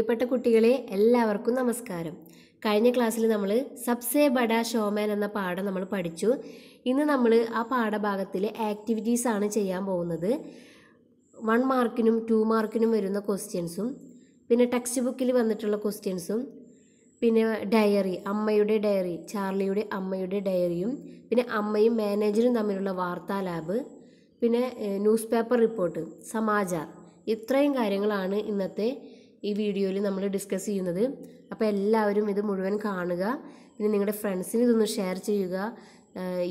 പ്രിയപ്പെട്ട കുട്ടികളെ എല്ലാവർക്കും നമസ്കാരം. കഴിഞ്ഞ ക്ലാസ്സിൽ നമ്മൾ സബ്സേ ബഡാ ഷോമാൻ എന്ന പാഠം നമ്മൾ പഠിച്ചു. ഇന്ന് നമ്മൾ ആ പാഠഭാഗത്തിലെ ആക്ടിവിറ്റീസ് ആണ് ചെയ്യാൻ പോകുന്നത്. 1 മാർക്കിനും 2 മാർക്കിനും വരുന്ന ക്വസ്റ്റ്യൻസും പിന്നെ ടെക്സ്റ്റ് ബുക്കിൽ വന്നിട്ടുള്ള ക്വസ്റ്റ്യൻസും പിന്നെ ഡയറി, അമ്മയുടെ ഡയറി, ചാർലിയുടെ അമ്മയുടെ ഡയറിയും പിന്നെ അമ്മയും മാനേജറും തമ്മിലുള്ള വാർത്താ ലാബ്, പിന്നെ ന്യൂസ് പേപ്പർ റിപ്പോർട്ട്, സമാചാർ, ഇത്രയും കാര്യങ്ങളാണ് ഇന്നത്തെ ഈ വീഡിയോയിൽ നമ്മൾ ഡിസ്കസ് ചെയ്യുന്നത്. അപ്പോൾ എല്ലാവരും ഇത് മുഴുവൻ കാണുക. പിന്നെ നിങ്ങളുടെ ഫ്രണ്ട്സിന് ഇതൊന്ന് ഷെയർ ചെയ്യുക.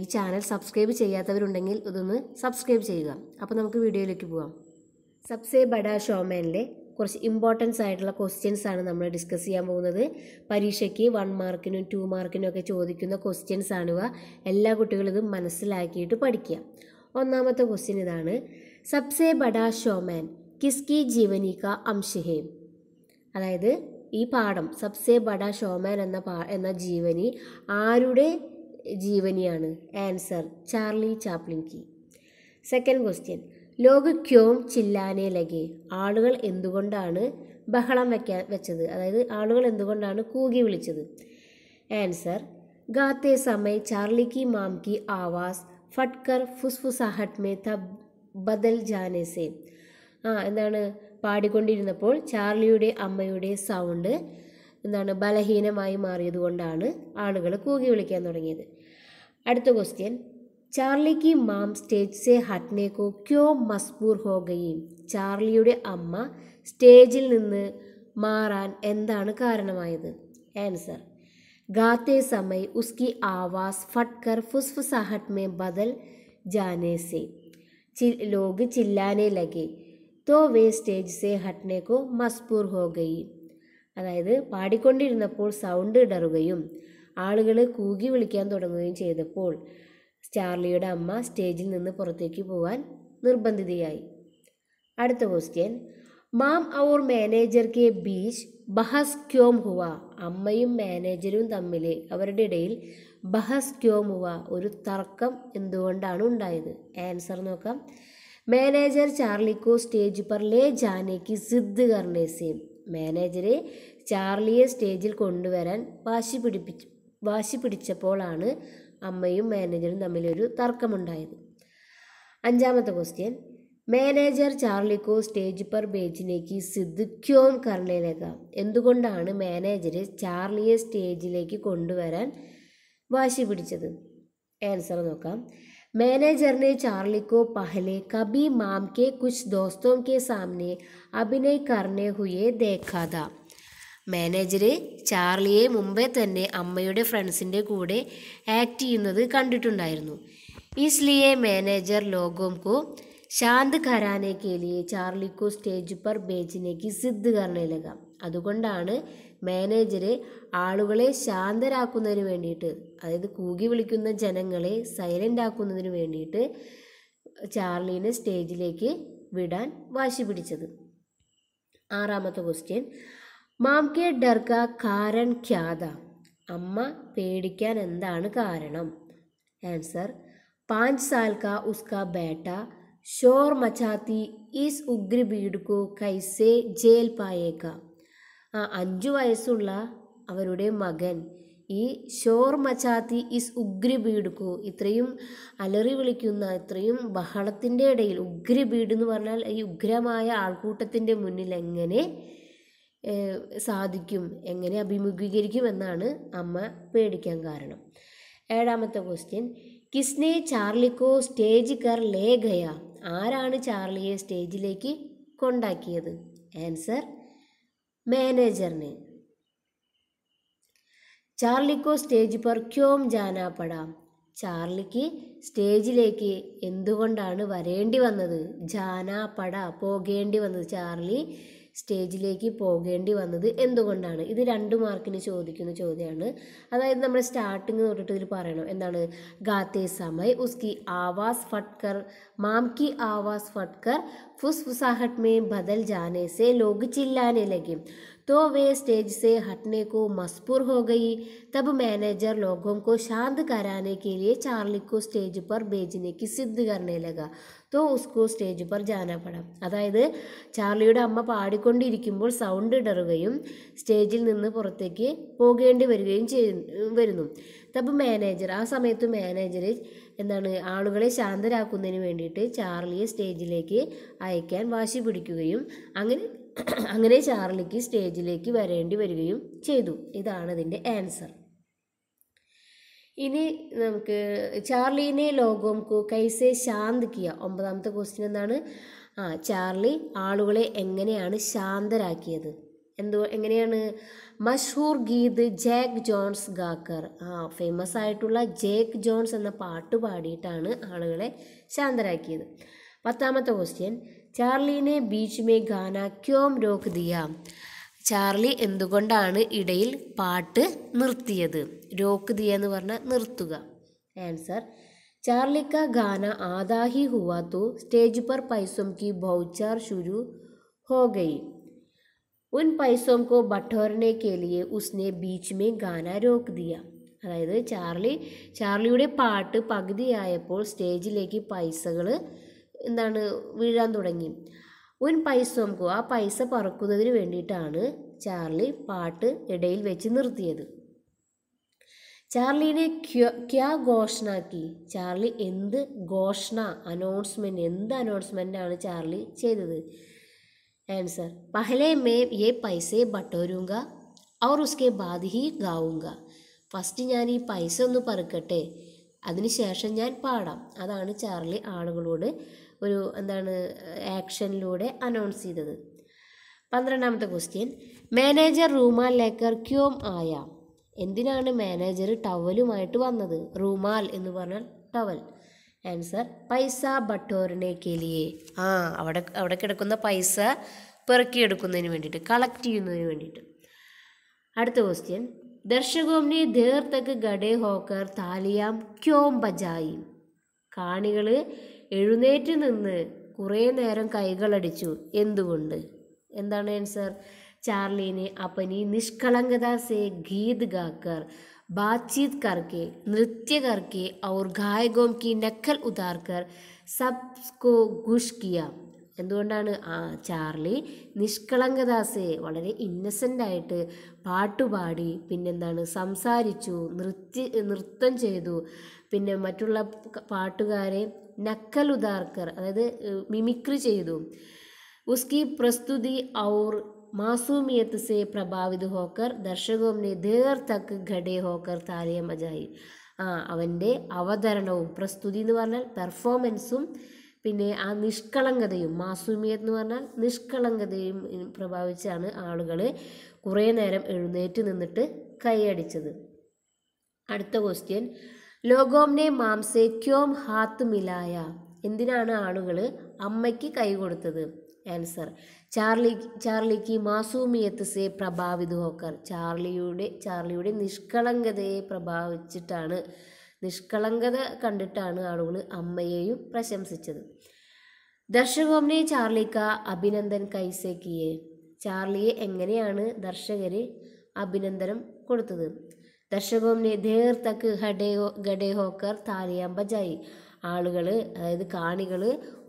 ഈ ചാനൽ സബ്സ്ക്രൈബ് ചെയ്യാത്തവരുണ്ടെങ്കിൽ ഇതൊന്ന് സബ്സ്ക്രൈബ് ചെയ്യുക. അപ്പോൾ നമുക്ക് വീഡിയോയിലേക്ക് പോകാം. സബ്സേ ബഡാ ഷോമാനിലെ കുറച്ച് ഇമ്പോർട്ടൻസ് ആയിട്ടുള്ള ക്വസ്റ്റ്യൻസ് ആണ് നമ്മൾ ഡിസ്കസ് ചെയ്യാൻ പോകുന്നത്. പരീക്ഷയ്ക്ക് 1 മാർക്കിനും 2 മാർക്കിനും ഒക്കെ ചോദിക്കുന്ന ക്വസ്റ്റ്യൻസ് ആണിവ. എല്ലാ കുട്ടികളും ഇത് മനസ്സിലാക്കിയിട്ട് പഠിക്കുക. ഒന്നാമത്തെ ക്വസ്റ്റ്യൻ ഇതാണ്: സബ്സേ ബഡാ ഷോമാൻ കിസ്കി ജീവനി കാ അംശ് ഹേ? അതായത് ഈ പാഠം സബ്സേ ബഡാ ഷോമാൻ എന്ന ജീവനി ആരുടെ ജീവനിയാണ്? ആൻസർ: ചാർലി ചാപ്ലിൻ കി. സെക്കൻഡ് ക്വസ്റ്റ്യൻ: ലോഗ് ക്യോം ചില്ലാനെ ലഗെ? ആളുകൾ എന്തുകൊണ്ടാണ് ബഹളം വെച്ചത്? അതായത് ആളുകൾ എന്തുകൊണ്ടാണ് കൂകി വിളിച്ചത്? ആൻസർ: ഗാത്തെ സമയ ചാർലി കി മാം കി ആവാസ് ഫട്കർ ഫുസ്ഫുസാഹട്ട് മേ തബ് ബദൽ ജാനെ സെ? എന്താണ്? പാടിക്കൊണ്ടിരുന്നപ്പോൾ ചാർലിയുടെ അമ്മയുടെ സൗണ്ട് എന്താണ്? ബലഹീനമായി മാറിയത് കൊണ്ടാണ് ആളുകൾ കൂകി വിളിക്കാൻ തുടങ്ങിയത്. അടുത്ത ക്വസ്റ്റ്യൻ: ചാർലി കി മാം സ്റ്റേജ് സെ ഹട്നെ കോ ക്യോ മസ്ബൂർ ഹോ ഗയി? ചാർലിയുടെ അമ്മ സ്റ്റേജിൽ നിന്ന് മാറാൻ എന്താണ് കാരണമായത്? ആൻസർ: ഗാത്തെ സമയ ഉസ്കി ആവാസ് ഫട്കർ ഫുസ്ഫുസാഹട്ട് മേ ബദൽ ജാനെ സെ ലോഗ് ചില്ലാനെ ലഗെ തോ വേ സ്റ്റേജ് സെ ഹട്നെ കോ മസ്ബൂർ ഹോ ഗയി. അതായത് പാടിക്കൊണ്ടിരുന്നപ്പോൾ സൗണ്ട് ഇടറുകയും ആളുകൾ കൂകി വിളിക്കാൻ തുടങ്ങുകയും ചെയ്തപ്പോൾ ചാർലിയുടെ അമ്മ സ്റ്റേജിൽ നിന്ന് പുറത്തേക്ക് പോകാൻ നിർബന്ധിതയായി. അടുത്ത ക്വസ്റ്റ്യൻ: മാം ഔർ മാനേജർ കെ ബീച്ച് ബഹസ് ക്യോം ഹുവ? അമ്മയും മാനേജരും തമ്മിൽ അവരുടെ ഇടയിൽ ബഹസ് ക്യോം ഹുവ, ഒരു തർക്കം എന്തുകൊണ്ടാണ് ഉണ്ടായത്? ആൻസർ നോക്കാം. മാനേജർ ചാർലി കോ സ്റ്റേജ് പർ ലേ ജാനെ കി സിദ്ദ് കർനെ സെ? മാനേജറെ ചാർലിയെ സ്റ്റേജിൽ കൊണ്ടുവരാൻ വാശി പിടിച്ചപ്പോഴാണ് അമ്മയും മാനേജറും തമ്മിലൊരു തർക്കമുണ്ടായത്. അഞ്ചാമത്തെ ക്വസ്റ്റ്യൻ: മാനേജർ ചാർലി കോ സ്റ്റേജ് പർ ബേജ്നെ കി സിദ്ദ് ക്യോം കർനെ ലഗ? എന്തുകൊണ്ടാണ് മാനേജർ ചാർലിയെ സ്റ്റേജിലേക്ക് കൊണ്ടുവരാൻ വാശി പിടിച്ചത്? ആൻസർ നോക്കാം. मैनेजर ने चार्ली को पहले कभी माम के कुछ दोस्तों के सामने अभिनय करने हुए देखा था. മാനേജര് ചാർലിയെ മുമ്പേ തന്നെ അമ്മയുടെ ഫ്രണ്ട്സിൻ്റെ കൂടെ ആക്ട് ചെയ്യുന്നത് കണ്ടിട്ടുണ്ടായിരുന്നു. इसलिए मैनेजर लोगों को शांत कराने के लिए चार्ली को स्टेज पर भेजने की जिद करने लगा. അതുകൊണ്ടാണ് മാനേജര് ആളുകളെ ശാന്തരാക്കുന്നതിന് വേണ്ടിയിട്ട്, അതായത് കൂകി വിളിക്കുന്ന ജനങ്ങളെ സൈലൻ്റ് ആക്കുന്നതിന് വേണ്ടിയിട്ട് ചാർലിനെ സ്റ്റേജിലേക്ക് വിടാൻ വാശി പിടിച്ചത്. ആറാമത്തെ ക്വസ്റ്റ്യൻ: മാം കെ ഡർ കാ കാരൺ ക്യാ താ? അമ്മ പേടിക്കാൻ എന്താണ് കാരണം? ആൻസർ: 5 साल का उसका बेटा शोर मचाती इस उग्र भीड़ को कैसे जेल पाएगा? 5 വയസ്സുള്ള അവരുടെ മകൻ ഈ ഷോർ മച്ചാത്തി ഇസ് ഉഗ്ര ഭീഡ്കോ, ഇത്രയും അലറി വിളിക്കുന്ന, ഇത്രയും ബഹളത്തിൻ്റെ ഇടയിൽ, ഉഗ്ര ഭീഡ് എന്ന് പറഞ്ഞാൽ ഈ ഉഗ്രമായ ആൾക്കൂട്ടത്തിൻ്റെ മുന്നിൽ എങ്ങനെ സാധിക്കും, എങ്ങനെ അഭിമുഖീകരിക്കും എന്നാണ് അമ്മ പേടിക്കാൻ കാരണം. ഏഴാമത്തെ ക്വസ്റ്റ്യൻ: കിസ്നെ ചാർലിക്കോ സ്റ്റേജ് കർ ലേ ഗയ? ആരാണ് ചാർലിയെ സ്റ്റേജിലേക്ക് കൊണ്ടാക്കിയത്? ആൻസർ: മാനേജറിനെ. ചാർലിക്കോ സ്റ്റേജ് പർ ക്യോം ജാനാ പടാ? ചാർലിക്ക് സ്റ്റേജിലേക്ക് എന്തുകൊണ്ടാണ് വരേണ്ടി വന്നത്? ജാനാ പട, പോകേണ്ടി വന്നത്. ചാർലി സ്റ്റേജിലേക്ക് പോകേണ്ടി വന്നത് എന്തുകൊണ്ടാണ്? ഇത് 2 മാർക്കിന് ചോദിക്കുന്ന ചോദ്യമാണ്. അതായത് നമ്മൾ സ്റ്റാർട്ടിങ് തൊട്ടിട്ട് ഇതിൽ പറയണം. എന്താണ്? ഗാത്തെ സമയ ഉസ്കി ആവാസ് ഫട്കർ മാം കി ആവാസ് ഫട്കർ ഫുസ്ഫുസാഹട്ട് മേ ബദൽ ജാനെ സെ ലോഗ് ചില്ലാനെ ലഗെ तो वे स्टेज से हटने को मजबूर हो गई। तब मैनेजर लोगों को शांत कराने के लिए चार्ली को സ്റ്റേജ് पर भेजने की जिद करने लगा. तो उसको സ്റ്റേജ് पर जाना पड़ा. അതായത് ചാർലിയുടെ അമ്മ പാടിക്കൊണ്ടിരിക്കുമ്പോൾ സൗണ്ട് ഇടറുകയും സ്റ്റേജിൽ നിന്ന് പുറത്തേക്ക് പോകേണ്ടി വരുന്നു. തബ് മാനേജർ, ആ സമയത്ത് മാനേജർ എന്താണ് ആളുകളെ ശാന്തരാക്കുന്നതിന് വേണ്ടിയിട്ട് ചാർലിയെ സ്റ്റേജിലേക്ക് അയക്കാൻ വാശി പിടിക്കുകയും അങ്ങനെ ചാർലിക്ക് സ്റ്റേജിലേക്ക് വരേണ്ടി വരികയും ചെയ്തു. ഇതാണ് അതിൻ്റെ ആൻസർ. ഇനി നമുക്ക് ചാർലിനെ ലോഗോം കോ കൈസെ ശാന്ത് കിയ. 9ാമത്തെ ക്വസ്റ്റ്യൻ എന്താണ്? ചാർലി ആളുകളെ എങ്ങനെയാണ് ശാന്തരാക്കിയത്? എങ്ങനെയാണ്? മഷൂർ ഗീത് ജാക്ക് ജോൺസ് ഗാക്കർ. ഫേമസ് ആയിട്ടുള്ള ജേക്ക് ജോൺസ് എന്ന പാട്ട് പാടിയിട്ടാണ് ആളുകളെ ശാന്തരാക്കിയത്. 10ാമത്തെ ക്വസ്റ്റ്യൻ, ചാർലിനെ ബീച്ച് മേ ഗാന ക്യോം രോക്ക് ദിയ. ചാർലി എന്തുകൊണ്ടാണ് ഇടയിൽ പാട്ട് നിർത്തിയത്? രോക്ക് ദിയ എന്ന് പറഞ്ഞാൽ നിർത്തുക. ആൻസർ, ചാർലി കാ ഗാന ആധാ ഹി ഹുവാ തോ സ്റ്റേജ് पर पैसों की भौचार शुरू हो गई. उन पैसों को बटोरने के लिए उसने बीच में गाना रोक दिया. അതായത് ചാർലിയുടെ പാട്ട് പകുതിയായപ്പോൾ സ്റ്റേജിലേക്ക് പൈസകൾ എന്താണ് വീഴാൻ തുടങ്ങി. ഉൻ പൈസോംകോ, ആ പൈസ പറക്കുന്നതിന് വേണ്ടിയിട്ടാണ് ചാർലി പാട്ട് ഇടയിൽ വെച്ച് നിർത്തിയത്. ചാർലിനെ ക്യാ ഘോഷണാക്കി. ചാർലി എന്ത് ഘോഷണ, എന്ത് അനൗൺസ്മെൻ്റാണ് ചാർലി ചെയ്തത്? ആൻസർ, പഹലെ മേ യേ പൈസേ ബട്ടോരൂങ്ക ഔർ ഉസ്കെ ബാദ് ഹി ഗാവുങ്ക. ഫസ്റ്റ് ഞാൻ ഈ പൈസ ഒന്ന് പറക്കട്ടെ, അതിനുശേഷം ഞാൻ പാടാം. അതാണ് ചാർലി ആളുകളോട് ഒരു ആക്ഷനിലൂടെ അനൗൺസ് ചെയ്തത്. 12ാമത്തെ ക്വസ്റ്റ്യൻ, മാനേജർ റൂമാൽ ലേക്കർ ക്യോം ആയ. എന്തിനാണ് മാനേജർ ടവലുമായിട്ട് വന്നത്? റൂമാൽ എന്ന് പറഞ്ഞാൽ ടവൽ. ആൻസർ, പൈസ ബട്ടോറിനെ കേലിയെ. അവിടെ കിടക്കുന്ന പൈസ പെറുക്കിയെടുക്കുന്നതിന് വേണ്ടിയിട്ട്, കളക്ട് ചെയ്യുന്നതിന് വേണ്ടിയിട്ട്. അടുത്ത ക്വസ്റ്റ്യൻ, ദർശകോം നെ ദേർ തക് ഗഡേ ഹോക്കർ താലിയാം ക്യോം ബജായി. കാണികൾ എഴുന്നേറ്റ് നിന്ന് കുറേ നേരം കൈകളടിച്ചു. എന്തുകൊണ്ട്? എന്താണ് ആൻസർ? ചാർലിനെ अपनी निष्कलंकता से गीत गाकर, बातचीत करके, नृत्य करके और गायकों की नकल उतारकर सबको खुश किया. എന്തുകൊണ്ടാണ്? ചാർലി നിഷ്കളങ്കദാസെ, വളരെ ഇന്നസെൻ്റ് ആയിട്ട് പാട്ടുപാടി, പിന്നെന്താണ് സംസാരിച്ചു, നൃത്തം ചെയ്തു, പിന്നെ മറ്റുള്ള പാട്ടുകാരെ നക്കൽ ഉദാർക്കർ, അതായത് മിമിക്രി ചെയ്തു. ഉസ്കി പ്രസ്തുതി ഔർ മാസൂമിയത്ത് സെ പ്രഭാവിത് ഹോക്കർ ദർശകോം നെ ദേർ തക് ഘടേ ഹോക്കർ താലിയ മജായി. അവൻ്റെ അവതരണവും, പ്രസ്തുതി എന്ന് പറഞ്ഞാൽ പെർഫോമൻസും, പിന്നെ ആ നിഷ്കളങ്കതയും, മാസൂമിയത്ത് എന്ന് പറഞ്ഞാൽ നിഷ്കളങ്കതയും പ്രഭാവിച്ചാണ് ആളുകൾ കുറേ നേരം എഴുന്നേറ്റ് നിന്നിട്ട് കൈയടിച്ചത്. അടുത്ത ക്വസ്റ്റ്യൻ, ലോഗോംനെ മാംസെ ക്യോം ഹാത്ത് മിലായ. എന്തിനാണ് ആളുകൾ അമ്മയ്ക്ക് കൈ കൊടുത്തത്? ആൻസർ, ചാർലിക്ക് മാസൂമിയത്ത് സെ പ്രഭാവിത് ഹോക്കർ. ചാർലിയുടെ നിഷ്കളങ്കതയെ പ്രഭാവിച്ചിട്ടാണ്, നിഷ്കളങ്കത കണ്ടിട്ടാണ് ആളുകൾ അമ്മയെയും പ്രശംസിച്ചത്. ദർശകോംനെ ചാർലിക്ക അഭിനന്ദൻ കൈസെ കിയെ. ചാർലിയെ എങ്ങനെയാണ് ദർശകർ അഭിനന്ദനം കൊടുത്തത്? ദർശകോംനെ ദേർ തക് ഘടേ ഹോക്കർ താലിയാം ബജായി. ആളുകൾ, അതായത് കാണികൾ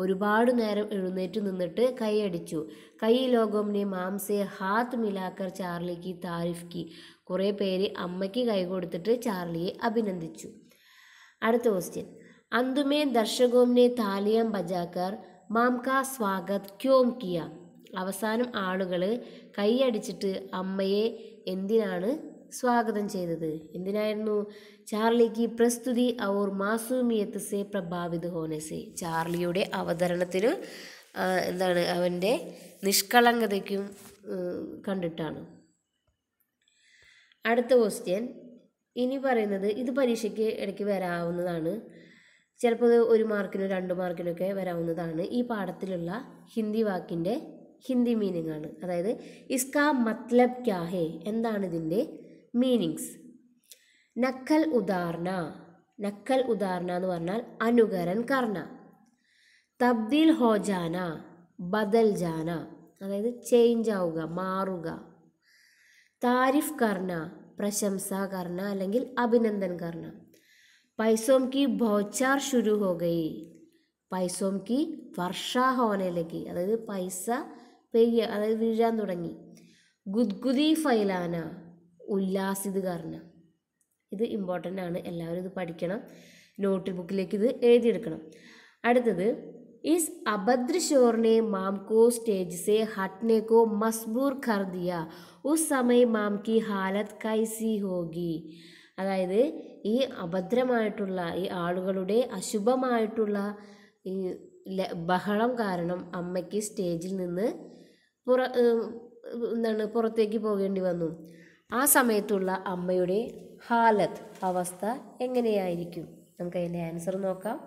ഒരുപാട് നേരം എഴുന്നേറ്റ് നിന്നിട്ട് കൈയടിച്ചു. കൈ ലോകോംനെ മാംസെ ഹാത്ത് മിലാക്കർ ചാർലിക്ക് താരിഫ് കി. കുറേ പേര് അമ്മയ്ക്ക് കൈ കൊടുത്തിട്ട് ചാർലിയെ അഭിനന്ദിച്ചു. അടുത്ത ക്വസ്റ്റ്യൻ, അന്തുമേ ദർശകോംനെ താലിയാം ബജാക്കർ മാം കാ സ്വാഗത് ക്യോം കിയ. അവസാനം ആളുകൾ കൈയടിച്ചിട്ട് അമ്മയെ എന്തിനാണ് സ്വാഗതം ചെയ്തത്? എന്തിനായിരുന്നു? ചാർലിക്ക് പ്രസ്തുതി ഔർ മാസൂമിയത്ത് സെ പ്രഭാവിത് ഹോനെ സെ. ചാർലിയുടെ അവതരണത്തിന് അവൻ്റെ നിഷ്കളങ്കതയ്ക്കും കണ്ടിട്ടാണ്. അടുത്ത ക്വസ്റ്റ്യൻ ഇനി പറയുന്നത്, ഇത് പരീക്ഷയ്ക്ക് ഇടയ്ക്ക് വരാവുന്നതാണ്, ചിലപ്പോൾ 1 മാർക്കിനോ 2 മാർക്കിനൊക്കെ വരാവുന്നതാണ്. ഈ പാഠത്തിലുള്ള ഹിന്ദി വാക്കിൻ്റെ ഹിന്ദി മീനിങ് ആണ്. അതായത് ഇസ്കാ മത്ലബ് ക്യാ ഹേ, എന്താണ് ഇതിൻ്റെ മീനിങ്സ്? നക്കൽ ഉദാഹരണ എന്ന് പറഞ്ഞാൽ അനുകരൺ കർണ. തബ്ദീൽ ഹോ ജാന, ബദൽ ജാന, അതായത് ചേഞ്ച് ആവുക, മാറുക. तारीफ करना प्रशंसा करना അല്ലെങ്കിൽ अभिनंदन करना। पैसों की बौछार शुरू हो गई, पैसों की वर्षा होने लगी, അതായത് പൈസ പെയ്യ അതായത് വീഴാൻ തുടങ്ങി। ഗുദ്ഗുദി ഫൈലാന ഉല്ലാസിത് കർണ, ഇത് ഇമ്പോർട്ടൻ്റ് ആണ്, എല്ലാവരും ഇത് പഠിക്കണം, നോട്ട് ബുക്കിലേക്ക് ഇത് എഴുതിയെടുക്കണം। അടുത്തത് ഇസ് अभद्र शोर ने माम को स्टेज से हटने को मजबूर कर दिया, उस समय माम की हालत कैसी होगी। അതായത് ഈ അഭദ്രമായിട്ടുള്ള ഈ ആളുകളുടെ അശുഭമായിട്ടുള്ള ഈ ബഹളം കാരണം അമ്മയ്ക്ക് സ്റ്റേജിൽ നിന്ന് പുറത്തേക്ക് പോകേണ്ടി വന്നു। ആ സമയത്തുള്ള അമ്മയുടെ ഹാലത്ത് അവസ്ഥ എങ്ങനെയായിരിക്കും? നമുക്ക് അതിൻ്റെ ആൻസർ നോക്കാം।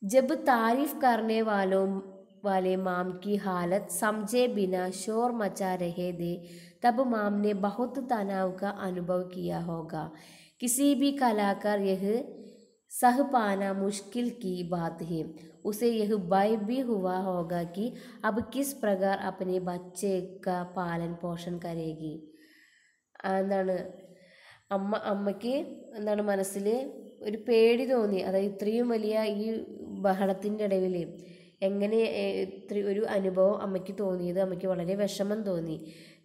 जब तारीफ करने वाले माम की हालत समझे बिना शोर मचा रहे थे, तब माम ने बहुत तनाव का अनुभव किया होगा। किसी भी कलाकार यह सह पाना मुश्किल की बात है। उसे यह भय भी हुआ होगा कि अब किस प्रकार अपने बच्चे का पालन पोषण करेगी। എന്താണ് അമ്മയ്ക്ക് എന്താണ് മനസ്സിൽ ഒരു പേടി തോന്നി, അതായത് ഇത്രയും വലിയ ഈ ബഹളത്തിൻ്റെ ഇടയിൽ എങ്ങനെ ഒരു അനുഭവം അമ്മയ്ക്ക് തോന്നിയത്, അമ്മയ്ക്ക് വളരെ വിഷമം തോന്നി।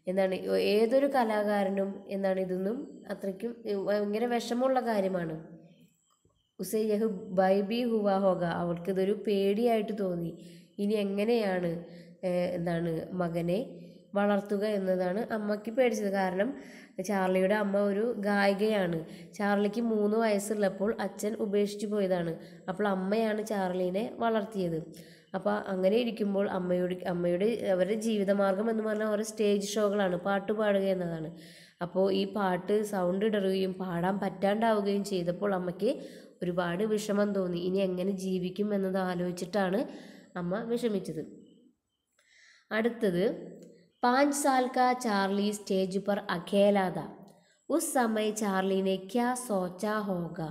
എന്താണ് ഏതൊരു കലാകാരനും എന്താണ് ഇതൊന്നും അത്രയ്ക്കും ഭയങ്കര വിഷമമുള്ള കാര്യമാണ്। ഉസേ യഹ് ഭയ ബി ഹുവാ ഹോഗ, അവൾക്കിതൊരു പേടിയായിട്ട് തോന്നി। ഇനി എങ്ങനെയാണ് എന്താണ് മകനെ വളർത്തുക എന്നതാണ് അമ്മയ്ക്ക് പേടിച്ചത്। കാരണം ചാർലിയുടെ അമ്മ ഒരു ഗായികയാണ്, ചാർലിക്ക് 3 വയസ്സുള്ളപ്പോൾ അച്ഛൻ ഉപേക്ഷിച്ചു പോയതാണ്, അപ്പോൾ അമ്മയാണ് ചാർലിനെ വളർത്തിയത്। അപ്പോൾ അങ്ങനെ ഇരിക്കുമ്പോൾ അമ്മയുടെ അവരുടെ ജീവിതമാർഗം എന്ന് പറഞ്ഞാൽ ഓരോ സ്റ്റേജ് ഷോകളാണ്, പാട്ട് പാടുക എന്നതാണ്। അപ്പോൾ ഈ പാട്ട് സൗണ്ട് ഇടറുകയും പാടാൻ പറ്റാണ്ടാവുകയും ചെയ്തപ്പോൾ അമ്മയ്ക്ക് ഒരുപാട് വിഷമം തോന്നി, ഇനി എങ്ങനെ ജീവിക്കും എന്നത് ആലോചിച്ചിട്ടാണ് അമ്മ വിഷമിച്ചത്। അടുത്തത് 5 साल का चार्ली स्टेज पर अकेला था, उस समय चार्ली ने क्या सोचा होगा।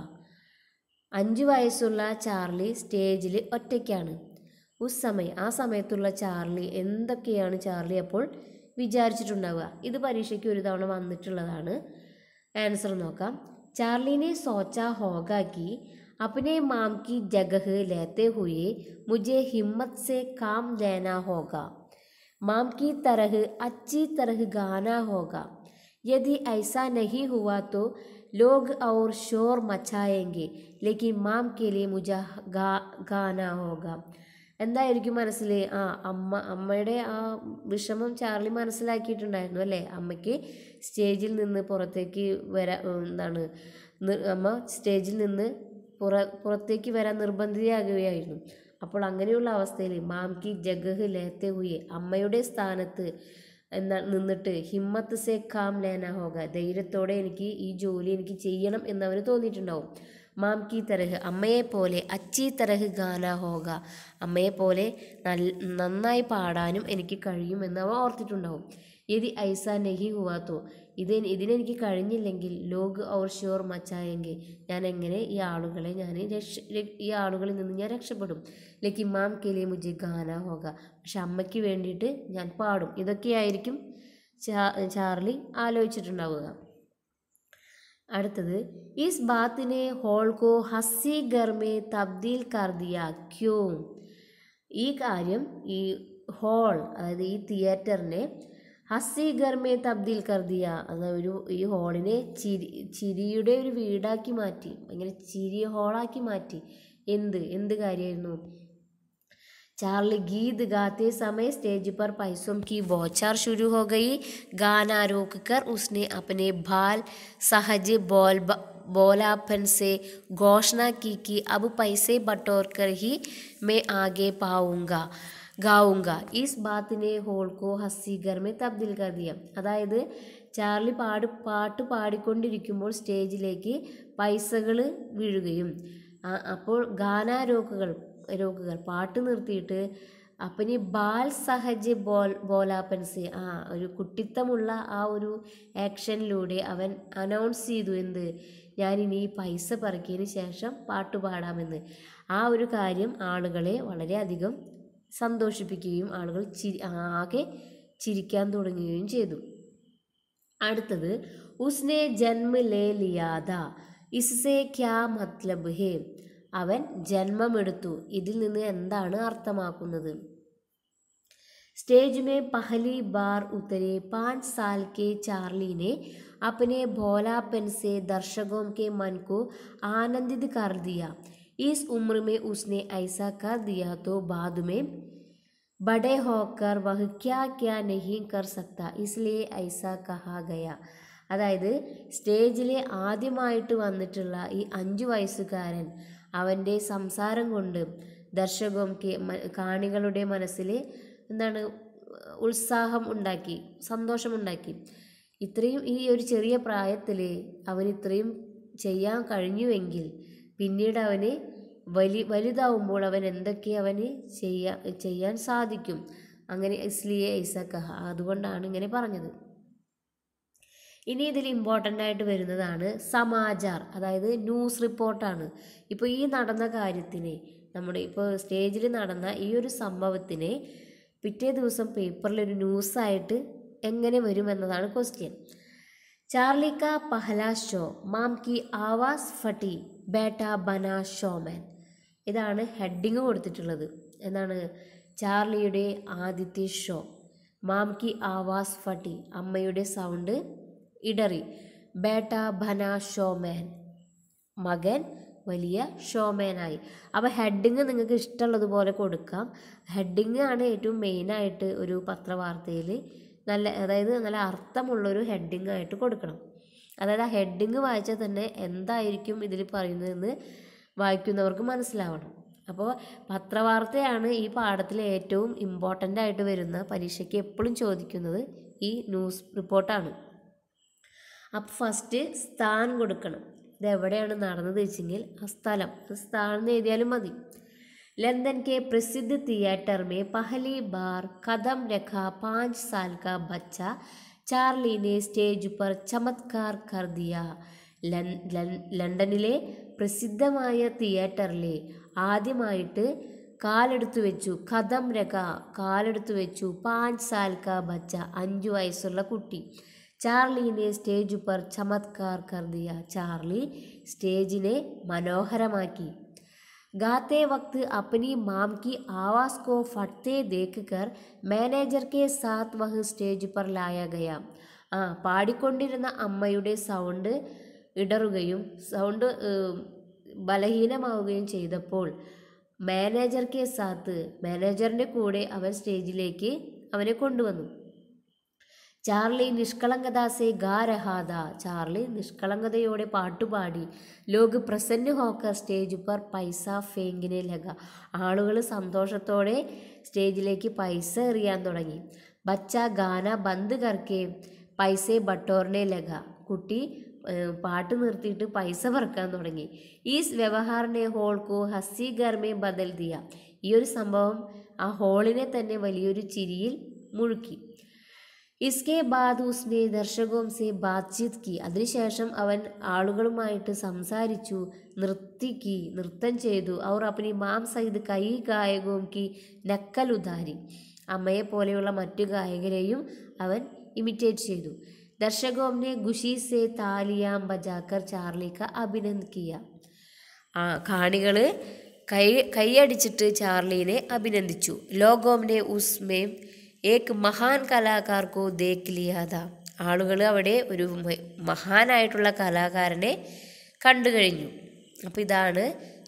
5 വയസ്സുള്ള ചാർലി സ്റ്റേജിൽ ഒറ്റയ്ക്കാണ്। ഉസ് സമയം, ആ സമയത്തുള്ള ചാർലി എന്തൊക്കെയാണ് ചാർലി അപ്പോൾ വിചാരിച്ചിട്ടുണ്ടാവുക? ഇത് പരീക്ഷയ്ക്ക് ഒരു തവണ വന്നിട്ടുള്ളതാണ്। ആൻസർ നോക്കാം। चार्ली ने सोचा होगा कि अपने माम की जगह लेते हुए मुझे हिम्मत से काम लेना होगा, माम की तरह अच्छी तरह गाना होगा। यदि ऐसा नहीं हुआ तो लोग और शोर मचाएंगे, लेकिन माम के लिए मुझे गाना होगा। എന്തായിരിക്കും മനസ്സിൽ? അമ്മയുടെ ആ വിഷമം ചാർലി മനസ്സിലാക്കിയിട്ടുണ്ടായിരുന്നു അല്ലേ? അമ്മയ്ക്ക് സ്റ്റേജിൽ നിന്ന് പുറത്തേക്ക് എന്താണ് അമ്മ സ്റ്റേജിൽ നിന്ന് പുറത്തേക്ക് വരാൻ നിർബന്ധിതയാകുകയായിരുന്നു। അപ്പോൾ അങ്ങനെയുള്ള അവസ്ഥയിൽ മാം കി ജഗഹ് ലേത്തെ ഹുയെ, അമ്മയുടെ സ്ഥാനത്ത് നിന്നിട്ട് ഹിമ്മത്ത് സേ കാം ലേന ഹോഗ, ധൈര്യത്തോടെ എനിക്ക് ഈ ജോലി എനിക്ക് ചെയ്യണം എന്നവന് തോന്നിയിട്ടുണ്ടാവും। മാം കി തരഹ്, അമ്മയെപ്പോലെ, അച്ചി തരഹ് ഗാന ഹോഗ, അമ്മയെപ്പോലെ നന്നായി പാടാനും എനിക്ക് കഴിയുമെന്ന് അവ ഓർത്തിട്ടുണ്ടാവും। യദി ഐസ നഹി ഹുവാത്തോ, ഇതിനെനിക്ക് കഴിഞ്ഞില്ലെങ്കിൽ ലോഗ് ഔർ ഷോർ മച്ചായെങ്കിൽ ഞാൻ എങ്ങനെ ഈ ആളുകളിൽ നിന്ന് ഞാൻ രക്ഷപ്പെടും। ലേക്കിൻ മാം കെലിയെ മുझे ഗാന ഹോഗ, പക്ഷെ അമ്മയ്ക്ക് വേണ്ടിയിട്ട് ഞാൻ പാടും। ഇതൊക്കെയായിരിക്കും ചാർലി ആലോചിച്ചിട്ടുണ്ടാവുക। അടുത്തത് is ബാത്തിനെ whole co ഹസ്സി Ghar may തബ്ദീൽ കർ ദിയ ക്യോ, ഈ കാര്യം ഈ ഹോൾ അതായത് ഈ തിയേറ്ററിനെ ഹസ്സി ഘർ മേ തബ്ദീൽ കർ ദിയ, അതായത് ഈ ഹോളിനെ ചിരിയുടെ ഒരു വീടാക്കി മാറ്റി, അങ്ങനെ ചിരി ഹോളാക്കി മാറ്റി। എന്ത് കാര്യമായിരുന്നു? चार्ली गीत गाते समय स्टेज पर पैसों की बौछार शुरू हो गई। गाना रोककर उसने अपने सहज बोलापन से घोषणा की कि अब पैसे बटोर कर ही मैं आगे गाऊंगा। इस बात ने हॉल को हंसी घर में तब्दील कर दिया। അതായത് ചാർലി പാട്ട് പാടിക്കൊണ്ടിരിക്കുമ്പോൾ സ്റ്റേജിലേക്ക് പൈസകൾ വീഴുകയും അപ്പോൾ ഗാനാരോക്കുകൾ പാട്ട് നിർത്തിയിട്ട് അപ്പനി സഹജ് ബോലാപ്പൻസ്, ഒരു കുട്ടിത്തമുള്ള ആ ഒരു ആക്ഷനിലൂടെ അവൻ അനൗൺസ് ചെയ്തു ഞാനിനി പൈസ പറക്കിയതിന് ശേഷം പാട്ട് പാടാമെന്ന്। ആ ഒരു കാര്യം ആളുകളെ വളരെയധികം സന്തോഷിപ്പിക്കുകയും ആളുകൾ ആകെ ചിരിക്കാൻ തുടങ്ങുകയും ചെയ്തു। അടുത്തത് ഉസ്നെ ജന്മ ലേ ലിയാദ ഇസ്സേ ക്യാ മത്ലബ് ഹേ, അവൻ ജന്മമെടുത്തു, ഇതിൽ നിന്ന് എന്താണ് അർത്ഥമാക്കുന്നത്? स्टेज में पहली बार उतरे 5 साल के चार्ली ने अपने भोलापन से दर्शकों के मन को आनंदित कर दिया। इस उम्र में उसने ऐसा कर दिया तो बाद में बड़े होकर वह क्या क्या नहीं कर सकता, इसलिए ऐसा कहा गया. അതായത് സ്റ്റേജിൽ ആദ്യമായിട്ട് വന്നിട്ടുള്ള ഈ 5 വയസ്സുകാരൻ അവൻ്റെ സംസാരം കൊണ്ട് കാണികളുടെ മനസ്സിൽ എന്താണ് ഉത്സാഹം ഉണ്ടാക്കി, സന്തോഷമുണ്ടാക്കി. ഇത്രയും ഈ ഒരു ചെറിയ പ്രായത്തിൽ അവൻ ഇത്രയും ചെയ്യാൻ കഴിഞ്ഞുവെങ്കിൽ പിന്നീട് അവന് വലുതാവുമ്പോൾ അവൻ എന്തൊക്കെ അവന് ചെയ്യാൻ സാധിക്കും. അങ്ങനെ ഇസ്ലിയെ ഐസാ കഹ, അതുകൊണ്ടാണ് ഇങ്ങനെ പറഞ്ഞത്. ഇനി ഇതിൽ ഇമ്പോർട്ടൻ്റ് ആയിട്ട് വരുന്നതാണ് സമാചാർ, അതായത് ന്യൂസ് റിപ്പോർട്ടാണ്. ഇപ്പോൾ ഈ നടന്ന കാര്യത്തിനെ, നമ്മുടെ ഇപ്പോൾ സ്റ്റേജിൽ നടന്ന ഈ ഒരു സംഭവത്തിനെ പിറ്റേ ദിവസം പേപ്പറിലൊരു ന്യൂസായിട്ട് എങ്ങനെ വരുമെന്നതാണ് ക്വസ്റ്റ്യൻ. ചാർലി കാ പഹല ഷോ മാം കി ആവാസ് ഫട്ടി ബേട്ട ബന ഷോമാൻ, ഇതാണ് ഹെഡിങ് കൊടുത്തിട്ടുള്ളത്. എന്താണ്? ചാർലിയുടെ ആദ്യത്തെ ഷോ, മാം കി ആവാസ് ഫട്ടി, അമ്മയുടെ സൗണ്ട് ഇടറി, ബേട്ട ബന ഷോമാൻ, മകൻ വലിയ ഷോമാനായി. അപ്പോൾ ഹെഡിങ് നിങ്ങൾക്ക് ഇഷ്ടമുള്ളതുപോലെ കൊടുക്കാം. ഹെഡിങ് ആണ് ഏറ്റവും മെയിനായിട്ട് ഒരു പത്രവാർത്തയിൽ അതായത് നല്ല അർത്ഥമുള്ളൊരു ഹെഡിങ് ആയിട്ട് കൊടുക്കണം. അതായത് ആ ഹെഡിങ് വായിച്ചാൽ തന്നെ എന്തായിരിക്കും ഇതിൽ പറയുന്നതെന്ന് വായിക്കുന്നവർക്ക് മനസ്സിലാവണം. അപ്പോൾ പത്രവാർത്തയാണ് ഈ പാഠത്തിൽ ഏറ്റവും ഇമ്പോർട്ടൻ്റ് ആയിട്ട് വരുന്ന, പരീക്ഷയ്ക്ക് എപ്പോഴും ചോദിക്കുന്നത് ഈ ന്യൂസ് റിപ്പോർട്ടാണ്. അപ്പോൾ ഫസ്റ്റ് സ്ഥാൻ കൊടുക്കണം. ഇതെവിടെയാണ് നടന്നത് വെച്ചെങ്കിൽ ആ സ്ഥലം, സ്ഥാനം എഴുതിയാലും മതി. लंदन के प्रसिद्ध थिएटर में पहली बार कदम रखा 5 साल का बच्चा चार्ली ने स्टेज पर चमत्कार कर दिया. ലണ്ടനിലെ പ്രസിദ്ധമായ തിയേറ്ററിൽ ആദ്യമായിട്ട് കാലെടുത്തു വെച്ചു, കദം രഖ കാലെടുത്തു വെച്ചു, 5 साल का बच्चा 5 വയസ്സുള്ള കുട്ടി. ചാർലിനെ സ്റ്റേജ് पर ചമത്കാർ कर दिया, ചാർലി സ്റ്റേജിനെ മനോഹരമാക്കി. गाते वक्त अपनी माम की आवाज़ को फटते देखकर मैनेजर के साथ वह സ്റ്റേജ് पर लाया गया. പാടിക്കൊണ്ടിരുന്ന അമ്മയുടെ സൗണ്ട് ഇടറുകയും സൗണ്ട് ബലഹീനമാവുകയും ചെയ്തപ്പോൾ മാനേജർക്ക് സാത്ത്, മാനേജറിൻ്റെ കൂടെ അവൻ സ്റ്റേജിലേക്ക് അവനെ കൊണ്ടുവന്നു. ചാർലി നിഷ്കളങ്കത സെ ഗാ രഹാദ, ചാർലി നിഷ്കളങ്കതയോടെ പാട്ടുപാടി. ലോക് പ്രസन्न ഹോക്കർ സ്റ്റേജ് പർ പൈസ ഫേങ്കിനെ ലഗ, ആളുകൾ സന്തോഷത്തോടെ സ്റ്റേജിലേക്ക് പൈസ എറിയാൻ തുടങ്ങി. ബച്ച ഗാന ബന്ദ് കർക്കെ പൈസ ബട്ടോറിനെ ലഗ, കുട്ടി പാട്ട് നിർത്തിയിട്ട് പൈസ പറക്കാൻ തുടങ്ങി. ഈ വ്യവഹാറിനെ ഹോൾക്കോ ഹസ്സി ഗർമേ ബദൽ ദിയ, ഈ ഒരു സംഭവം ആ ഹോളിനെ തന്നെ വലിയൊരു ചിരിയിൽ മുഴുക്കി. ഇസ്കെ ബാദ് ഉസ്നെ ദർശകോം സെ ബാത്ചീത് കി, അതിനുശേഷം അവൻ ആളുകളുമായിട്ട് സംസാരിച്ചു, നൃത്തം ചെയ്തു. അവർ അപ്പനി മാം സഹിത് കൈ ഗായകവും കി നക്കൽ ഉദാരി, അമ്മയെ പോലെയുള്ള മറ്റു ഗായകരെയും അവൻ ഇമിറ്റേറ്റ് ചെയ്തു. ദർശകോം നെ ഖുഷി സെ താലിയാം ബജാക്കർ ചാർലി ക അഭിനന്ദ് കിയ, കാണികൾ കൈയടിച്ചിട്ട് ചാർലിനെ അഭിനന്ദിച്ചു. ലോകോം നെ ഉസ്മേ ഏക് മഹാൻ കലാകാർക്കോ ദേഖ് ലിയാദ, ആളുകൾ അവിടെ ഒരു മഹാനായിട്ടുള്ള കലാകാരനെ കണ്ടു കഴിഞ്ഞു. അപ്പോൾ ഇതാണ്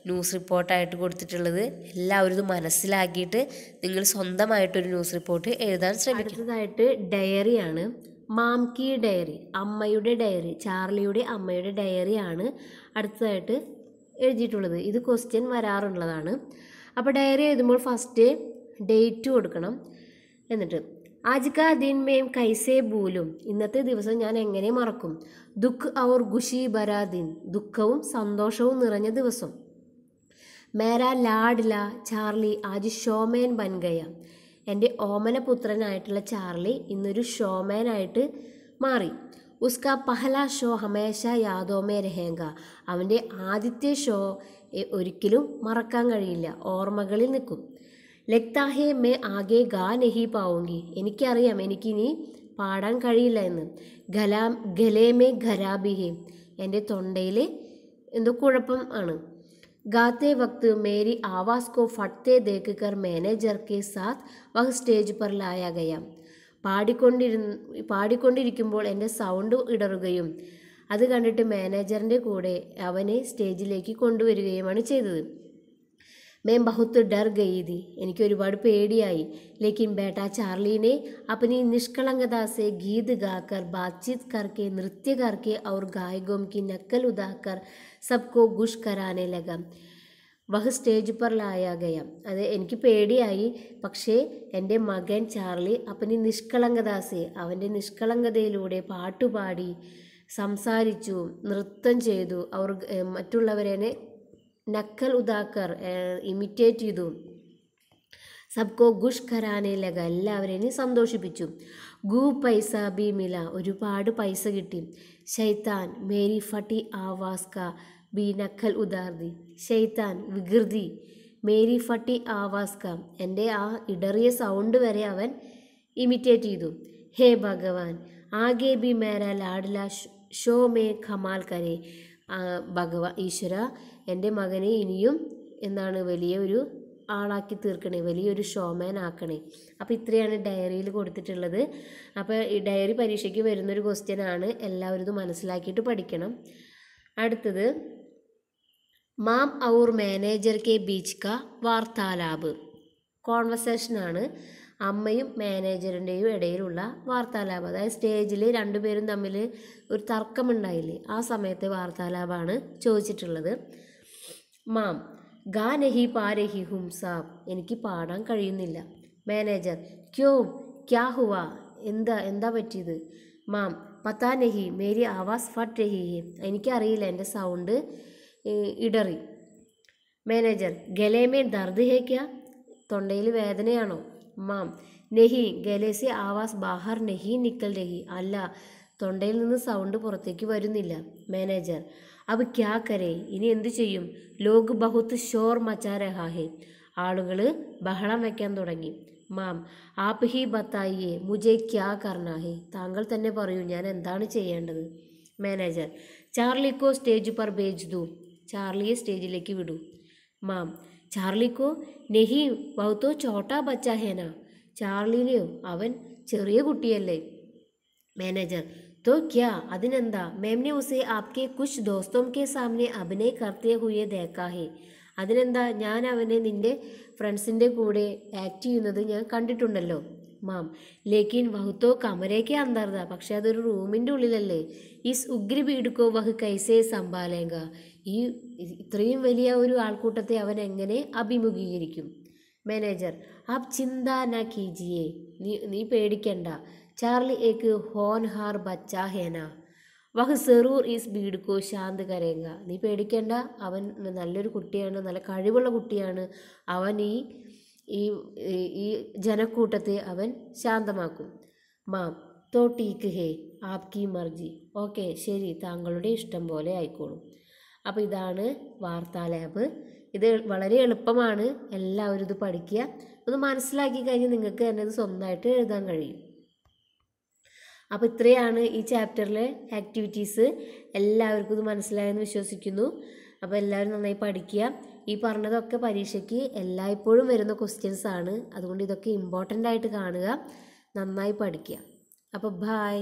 ന്യൂസ് റിപ്പോർട്ടായിട്ട് കൊടുത്തിട്ടുള്ളത്. എല്ലാവരും ഇത് മനസ്സിലാക്കിയിട്ട് നിങ്ങൾ സ്വന്തമായിട്ടൊരു ന്യൂസ് റിപ്പോർട്ട് എഴുതാൻ ശ്രമിക്കും. അടുത്തതായിട്ട് ഡയറിയാണ്. മാം കി ഡയറി, അമ്മയുടെ ഡയറി, ചാർലിയുടെ അമ്മയുടെ ഡയറിയാണ് അടുത്തതായിട്ട് എഴുതിയിട്ടുള്ളത്. ഇത് ക്വസ്റ്റ്യൻ വരാറുള്ളതാണ്. അപ്പോൾ ഡയറി എഴുതുമ്പോൾ ഫസ്റ്റ് ഡേറ്റ് കൊടുക്കണം. എന്നിട്ട് ആജ് കാ ദിൻ മേം കൈസേ ഭൂലും, ഇന്നത്തെ ദിവസം ഞാൻ എങ്ങനെ മറക്കും. ദുഃഖ് ഔർ ഖുഷി ഭരാ ദിൻ, ദുഃഖവും സന്തോഷവും നിറഞ്ഞ ദിവസം. മേരാ ലാഡ്ല ചാർലി ആജ് ഷോമേൻ ബൻ ഗയ, എൻ്റെ ഓമനപുത്രനായിട്ടുള്ള ചാർലി ഇന്നൊരു ഷോമാനായിട്ട് മാറി. ഉസ്കാ പഹല ഷോ ഹമേശ യാദോമേ രഹേങ്ക, അവൻ്റെ ആദ്യത്തെ ഷോ ഒരിക്കലും മറക്കാൻ കഴിയില്ല, ഓർമ്മകളിൽ നിൽക്കും. ലഗ്താ ഹേ മേ ആകെ ഗാ നഹി പാവുങ്കി, എനിക്കറിയാം എനിക്കിനി പാടാൻ കഴിയില്ല എന്ന്. ഗലേമേ ഖരാബി ഹേ, എൻ്റെ തൊണ്ടയിൽ എന്തോ കുഴപ്പം ആണ്. गाते वक्त मेरी आवाज़ को फटते देखकर मैनेजर के साथ वह സ്റ്റേജ് पर लाया गया. പാടിക്കൊണ്ടിരിക്കുമ്പോൾ എൻ്റെ സൗണ്ട് ഇടറുകയും അത് കണ്ടിട്ട് മാനേജറിൻ്റെ കൂടെ അവനെ സ്റ്റേജിലേക്ക് കൊണ്ടുവരികയുമാണ് ചെയ്തത്. मैं बहुत डर गई थी, എനിക്ക് ഒരുപാട് പേടിയായി. लेकिन बेटा चार्ली ने अपनी निष्कलंकता से गीत गाकर बातचीत करके नृत्य करके और गायकों की नकल उतारकर सबको खुश कराने लगा. വഹ് സ്റ്റേജ് पर लाया गया. അത് എനിക്ക് പേടിയായി, പക്ഷേ എൻ്റെ മകൻ ചാർലി അപ്പനി നിഷ്കളങ്കദാസെ, അവൻ്റെ നിഷ്കളങ്കതയിലൂടെ പാട്ടുപാടി സംസാരിച്ചു, നൃത്തം ചെയ്തു. അവർ മറ്റുള്ളവരെ നക്കൽ ഉദാക്കർ ഇമിറ്റേറ്റ് ചെയ്തു. സബ്കോ ഖുഷ് ഖരാനെ ലഗ, എല്ലാവരെയും സന്തോഷിപ്പിച്ചു. ഗു പൈസ ബി മില, ഒരുപാട് പൈസ കിട്ടി. ശൈത്താൻ മേരി ഫട്ടി ആവാസ് കാ ബി നക്കൽ ഉദാർദി, ശൈത്താൻ വികൃതി, മേരി ഫട്ടി ആവാസ് കാ, എൻ്റെ ആ ഇടറിയ സൗണ്ട് വരെ അവൻ ഇമിറ്റേറ്റ് ചെയ്തു. ഹേ ഭഗവാൻ ആകെ ബി മേര ലാഡ്ല ഷോ മേ ഖമാൽ കരേ, ഭഗവാൻ ഈശ്വര എൻ്റെ മകനെ ഇനിയും എന്താണ് വലിയ ഒരു ആളാക്കി തീർക്കണേ, വലിയൊരു ഷോമാൻ ആക്കണേ. അപ്പോൾ ഇത്രയാണ് ഡയറിയിൽ കൊടുത്തിട്ടുള്ളത്. അപ്പോൾ ഈ ഡയറി പരീക്ഷയ്ക്ക് വരുന്നൊരു ക്വസ്റ്റ്യൻ ആണ്, എല്ലാവരും ഇത് മനസ്സിലാക്കിയിട്ട് പഠിക്കണം. അടുത്തത് മാം ഔർ മാനേജർ കെ ബീച്ച് കാ വാർത്താലാപ്, കോൺവെർസേഷനാണ്. അമ്മയും മാനേജറിൻ്റെയും ഇടയിലുള്ള വാർത്താലാപം, അതായത് സ്റ്റേജിൽ രണ്ടുപേരും തമ്മിൽ ഒരു തർക്കമുണ്ടായില്ലേ, ആ സമയത്തെ വാർത്താലാപാണ് ചോദിച്ചിട്ടുള്ളത്. മാം ഗാ നഹി പാ രഹി ഹും സാബ്, എനിക്ക് പാടാൻ കഴിയുന്നില്ല. മാനേജർ ക്യോ ക്യാ ഹുവ, എന്താ പറ്റിയത്? മാം പത്താ നഹി മേരി ആവാസ് ഫട്ട് രഹി ഹെ, എനിക്കറിയില്ല, എൻ്റെ സൗണ്ട് ഇടറി. മാനേജർ ഗലേമേ ദർദ് ഹേ ക്യാ, തൊണ്ടയിൽ വേദനയാണോ? മാം നെഹി ഗലേസെ ആവാസ് ബാഹർ നെഹി നിക്കൽ രഹി, അല്ല, തൊണ്ടയിൽ നിന്ന് സൗണ്ട് പുറത്തേക്ക് വരുന്നില്ല. മാനേജർ അബ് ക്യാ കരേ, ഇനി എന്തു ചെയ്യും? ലോഗ് ബഹുത്ത് ഷോർ മച്ചാ രഹാ ഹെ, ആളുകൾ ബഹളം വയ്ക്കാൻ തുടങ്ങി. മാം ആപ് ഹി ബത്തായിയേ മുജെ ക്യാ കർണാ ഹെ, താങ്കൾ തന്നെ പറയൂ, ഞാൻ എന്താണ് ചെയ്യേണ്ടത്? മാനേജർ ചാർലിക്കോ സ്റ്റേജ് പർ ഭേജ് ദൂ, ചാർലിയെ സ്റ്റേജിലേക്ക് വിടൂ. മാം ചാർലിക്കോ നെഹി ബഹുത്തോ ചോട്ടാ ബച്ചാ ഹേന, ചാർലിനെയോ, അവൻ ചെറിയ കുട്ടിയല്ലേ. മാനേജർ तो क्या, അതിനെന്താ? मैंने उसे आपके कुछ दोस्तों के सामने अभिनय करते हुए देखा है, അതിനെന്താ, ഞാൻ അവനെ നിൻ്റെ ഫ്രണ്ട്സിൻ്റെ കൂടെ ആക്ട് ചെയ്യുന്നത് ഞാൻ കണ്ടിട്ടുണ്ടല്ലോ. മാം ലേക്കിൻ വഹുത്തോ കമരയ്ക്ക് അന്തർദ, പക്ഷെ അതൊരു റൂമിൻ്റെ ഉള്ളിലല്ലേ. ഈസ് ഉഗ്രി ബീഡുക്കോ വഹ് കൈസേ സമ്പാലേങ്ക, ഈ ഇത്രയും വലിയ ഒരു ആൾക്കൂട്ടത്തെ അവൻ എങ്ങനെ അഭിമുഖീകരിക്കും? മാനേജർ ആപ് ചിന്ത ന കീജിയേ, നീ പേടിക്കണ്ട. ചാർലി ഏക്ക് ഹോൻഹാർ ബച്ചാ ഹേന, വഹ് സെറൂർ ഈസ് ബീഡുക്കോ ശാന്ത് കരേങ്ക, നീ പേടിക്കണ്ട, അവൻ നല്ലൊരു കുട്ടിയാണ്, നല്ല കഴിവുള്ള കുട്ടിയാണ്, അവൻ ഈ ജനക്കൂട്ടത്തെ അവൻ ശാന്തമാക്കും. മാം തോ ടീക്ക് ഹേ ആപ്കി മർജി, ഓക്കെ ശരി, താങ്കളുടെ ഇഷ്ടം പോലെ ആയിക്കോളും. അപ്പോൾ ഇതാണ് വാർത്താലാപ്. ഇത് വളരെ എളുപ്പമാണ്, എല്ലാവരും ഇത് പഠിക്കുക. ഒന്ന് മനസ്സിലാക്കി കഴിഞ്ഞാൽ നിങ്ങൾക്ക് തന്നെ ഇത് സ്വന്തമായിട്ട് എഴുതാൻ കഴിയും. അപ്പോൾ ഇത്രയാണ് ഈ ചാപ്റ്ററിലെ ആക്ടിവിറ്റീസ്. എല്ലാവർക്കും ഇത് മനസ്സിലായെന്ന് വിശ്വസിക്കുന്നു. അപ്പോൾ എല്ലാവരും നന്നായി പഠിക്കുക. ഈ പറഞ്ഞതൊക്കെ പരീക്ഷയ്ക്ക് എല്ലായ്പ്പോഴും വരുന്ന ക്വസ്റ്റ്യൻസ് ആണ്, അതുകൊണ്ട് ഇതൊക്കെ ഇമ്പോർട്ടൻ്റ് ആയിട്ട് കാണുക, നന്നായി പഠിക്കുക. അപ്പോൾ ബൈ.